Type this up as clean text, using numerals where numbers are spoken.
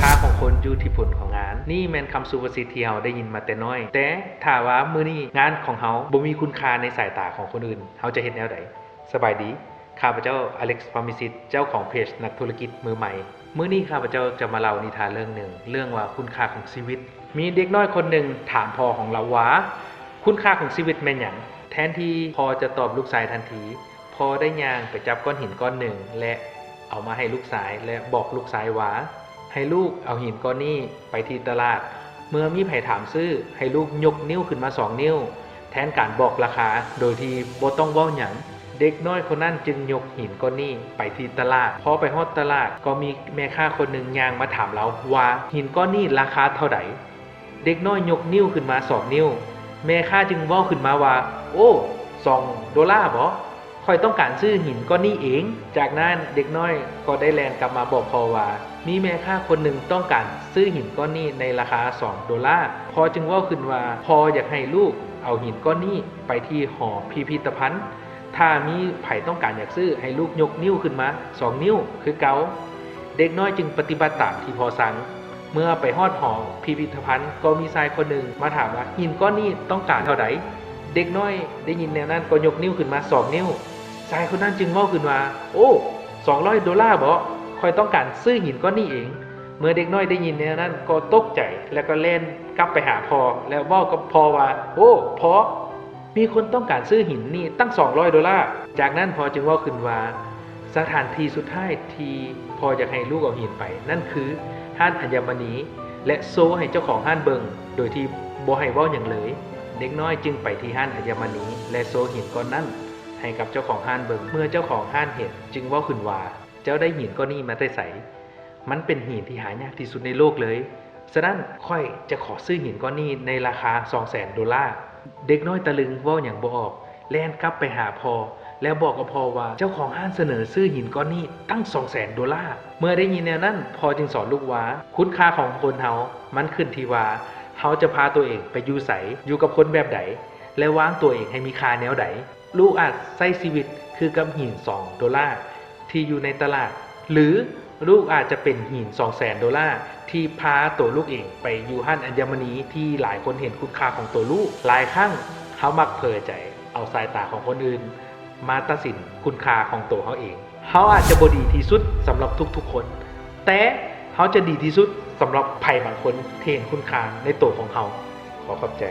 ค่าของคนอยู่ที่ผลของงานนี่แม่นคำสุภาษิตที่เฮาได้ยินมาแต่น้อยแต่ถ้าว่ามื้อนี้งานของเฮาบ่มีคุณค่าในสายตาของคนอื่นเฮาจะเฮ็ดแนวใดสบายดีข้าพเจ้าอเล็กซ์พามิสิตเจ้าของเพจนักธุรกิจมือใหม่มื้อนี้ข้าพเจ้าจะมาเล่านิทานเรื่องหนึ่งเรื่องว่าคุณค่าของชีวิตมีเด็กน้อยคนหนึ่งถามพ่อของเราว่าคุณค่าของชีวิตแม่นหยังแทนที่พ่อจะตอบลูกชายทันทีพ่อได้ย่างไปจับก้อนหินก้อนหนึ่งและเอามาให้ลูกชายและบอกลูกชายว่าให้ลูกเอาหินก้อนนี้ไปที่ตลาดเมื่อมีไผถามซื้อให้ลูกยกนิ้วขึ้นมา2นิ้วแทนการบอกราคาโดยที่บ่ต้องเว้าหยังเด็กน้อยคนนั้นจึงยกหินก้อนนี้ไปที่ตลาดพอไปฮอดตลาดก็มีแม่ค้าคนหนึ่งย่างมาถามเราว่าหินก้อนนี้ราคาเท่าไหร่เด็กน้อยยกนิ้วขึ้นมา2นิ้วแม่ค้าจึงเว้าขึ้นมาว่าโอ้$2บ่ค่อยต้องการซื้อหินก้อนนี้เองจากนั้นเด็กน้อยก็ได้แลนกลับมาบอกพ่อว่ามีแม่ค้าคนหนึ่งต้องการซื้อหินก้อนนี้ในราคา$2พอจึงเว้าขึ้นว่าพ่ออยากให้ลูกเอาหินก้อนนี้ไปที่หอพิพิธภัณฑ์ถ้ามีไผต้องการอยากซื้อให้ลูกยกนิ้วขึ้นมา2นิ้วคือเก่าเด็กน้อยจึงปฏิบัติตามที่พ่อสั่งเมื่อไปฮอดหอพิพิธภัณฑ์ก็มีชายคนหนึ่งมาถามว่าหินก้อนนี้ต้องการเท่าใดเด็กน้อยได้ยินแนวนั้นก็ยกนิ้วขึ้นมา2นิ้วชายคนนั้นจึงเว้าขึ้นว่าโอ้$200บ่ค่อยต้องการซื้อหินก้อนนี้เองเมื่อเด็กน้อยได้ยินแนวนั้นก็ตกใจแล้วก็เล่นกลับไปหาพ่อแล้วเว้ากับพ่อว่าโอ้พ่อมีคนต้องการซื้อหินนี่ตั้ง$200จากนั้นพ่อจึงเว้าขึ้นว่าสถานที่สุดท้ายที่พ่ออยากให้ลูกเอาหินไปนั่นคือห้านอัญมณีและโซให้เจ้าของห้านเบิงโดยที่บ่ให้เว้าหยังเลยเด็กน้อยจึงไปที่ห้านอัญมณีและโซหินก้อนนั้นให้กับเจ้าของห้านเบิงเมื่อเจ้าของห้านเห็นจึงเว้าขึ้นว่าเจ้าได้หินก้อนนี้มาแต่ไสมันเป็นหินที่หายากที่สุดในโลกเลยฉะนั้นค่อยจะขอซื้อหินก้อนนี้ในราคา$200,000เด็กน้อยตะลึงเว้าหยังบ่ออกแล่นกลับไปหาพ่อแล้วบอกกับพ่อว่าเจ้าของห้านเสนอซื้อหินก้อนนี้ตั้ง$200,000เมื่อได้ยินแนวนั้นพ่อจึงสอนลูกว่าคุณค่าของคนเฮามันขึ้นที่ว่าเฮาจะพาตัวเองไปอยู่ไสอยู่กับคนแบบใดและวางตัวเองให้มีค่าแนวใดลูกอาจใช้ชีวิตคือกับหิน$2ที่อยู่ในตลาดหรือลูกอาจจะเป็นหิน$200,000ที่พาตัวลูกเองไปอยู่ห้านอัญมณีที่หลายคนเห็นคุณค่าของตัวลูกหลายครั้งเฮามักเผลอใจเอาสายตาของคนอื่นมาตัดสินคุณค่าของตัวเขาเองเขาอาจจะบ่ดีที่สุดสำหรับทุกๆคนแต่เขาจะดีที่สุดสำหรับใครบางคนที่เห็นคุณค่าในตัวของเขาขอขอบใจ